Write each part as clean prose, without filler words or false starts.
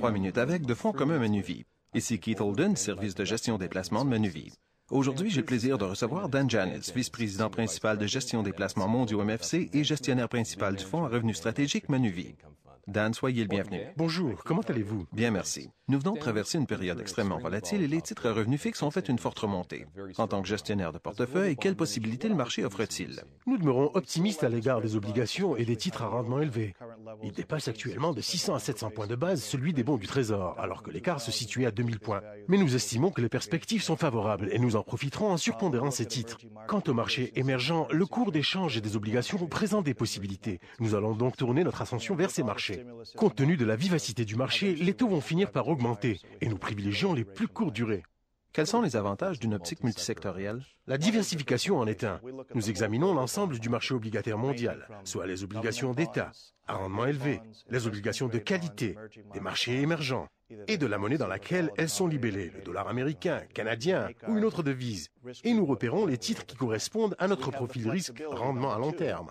3 minutes avec de Fonds commun Manuvie. Ici Keith Holden, service de gestion des placements de Manuvie. Aujourd'hui, j'ai le plaisir de recevoir Dan Janis, vice-président principal de gestion des placements mondiaux MFC et gestionnaire principal du Fonds à revenus stratégiques Manuvie. Dan, soyez le bienvenu. Bonjour, comment allez-vous? Bien, merci. Nous venons de traverser une période extrêmement volatile et les titres à revenus fixes ont fait une forte remontée. En tant que gestionnaire de portefeuille, quelles possibilités le marché offre-t-il? Nous demeurons optimistes à l'égard des obligations et des titres à rendement élevé. Il dépasse actuellement de 600 à 700 points de base celui des bons du Trésor, alors que l'écart se situait à 2000 points. Mais nous estimons que les perspectives sont favorables et nous en profiterons en surpondérant ces titres. Quant au marché émergent, le cours d'échange et des obligations présente des possibilités. Nous allons donc tourner notre attention vers ces marchés. Compte tenu de la vivacité du marché, les taux vont finir par augmenter et nous privilégions les plus courtes durées. Quels sont les avantages d'une optique multisectorielle? La diversification en est un. Nous examinons l'ensemble du marché obligataire mondial, soit les obligations d'État, à rendement élevé, les obligations de qualité, des marchés émergents, et de la monnaie dans laquelle elles sont libellées, le dollar américain, canadien ou une autre devise. Et nous repérons les titres qui correspondent à notre profil risque-rendement à long terme.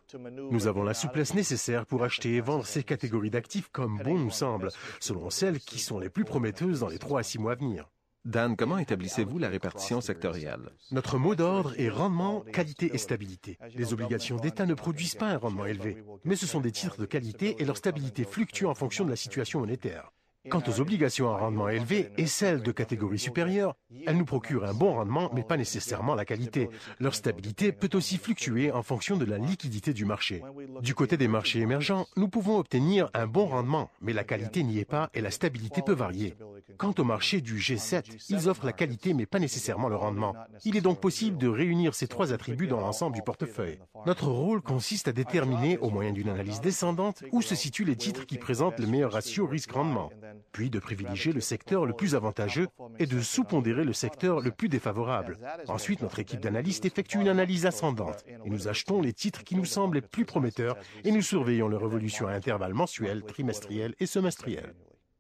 Nous avons la souplesse nécessaire pour acheter et vendre ces catégories d'actifs comme bon nous semble, selon celles qui sont les plus prometteuses dans les 3 à 6 mois à venir. Dan, comment établissez-vous la répartition sectorielle? Notre mot d'ordre est rendement, qualité et stabilité. Les obligations d'État ne produisent pas un rendement élevé, mais ce sont des titres de qualité et leur stabilité fluctue en fonction de la situation monétaire. Quant aux obligations à rendement élevé et celles de catégorie supérieure, elles nous procurent un bon rendement, mais pas nécessairement la qualité. Leur stabilité peut aussi fluctuer en fonction de la liquidité du marché. Du côté des marchés émergents, nous pouvons obtenir un bon rendement, mais la qualité n'y est pas et la stabilité peut varier. Quant au marché du G7, ils offrent la qualité mais pas nécessairement le rendement. Il est donc possible de réunir ces 3 attributs dans l'ensemble du portefeuille. Notre rôle consiste à déterminer, au moyen d'une analyse descendante, où se situent les titres qui présentent le meilleur ratio risque-rendement, puis de privilégier le secteur le plus avantageux et de sous-pondérer le secteur le plus défavorable. Ensuite, notre équipe d'analystes effectue une analyse ascendante et nous achetons les titres qui nous semblent les plus prometteurs et nous surveillons leur évolution à intervalles mensuels, trimestriels et semestriels.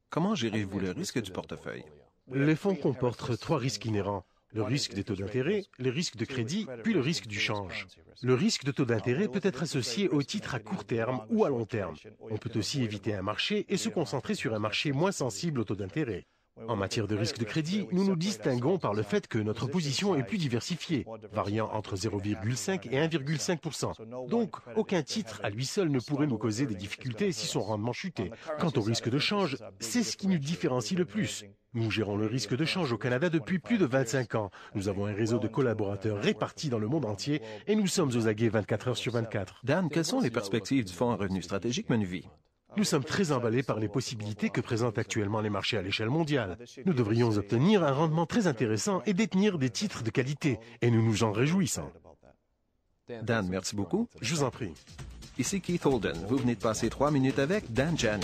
Comment gérez-vous le risque du portefeuille? Les fonds comportent 3 risques inhérents. Le risque des taux d'intérêt, le risque de crédit, puis le risque du change. Le risque de taux d'intérêt peut être associé aux titres à court terme ou à long terme. On peut aussi éviter un marché et se concentrer sur un marché moins sensible au taux d'intérêt. En matière de risque de crédit, nous nous distinguons par le fait que notre position est plus diversifiée, variant entre 0,5 et 1,5%. Donc, aucun titre à lui seul ne pourrait nous causer des difficultés si son rendement chutait. Quant au risque de change, c'est ce qui nous différencie le plus. Nous gérons le risque de change au Canada depuis plus de 25 ans. Nous avons un réseau de collaborateurs répartis dans le monde entier et nous sommes aux aguets 24 heures sur 24. Dan, quelles sont les perspectives du Fonds à revenus stratégiques Manuvie? Nous sommes très emballés par les possibilités que présentent actuellement les marchés à l'échelle mondiale. Nous devrions obtenir un rendement très intéressant et détenir des titres de qualité, et nous nous en réjouissons. Dan, merci beaucoup. Je vous en prie. Ici Keith Holden. Vous venez de passer 3 minutes avec Dan Janis.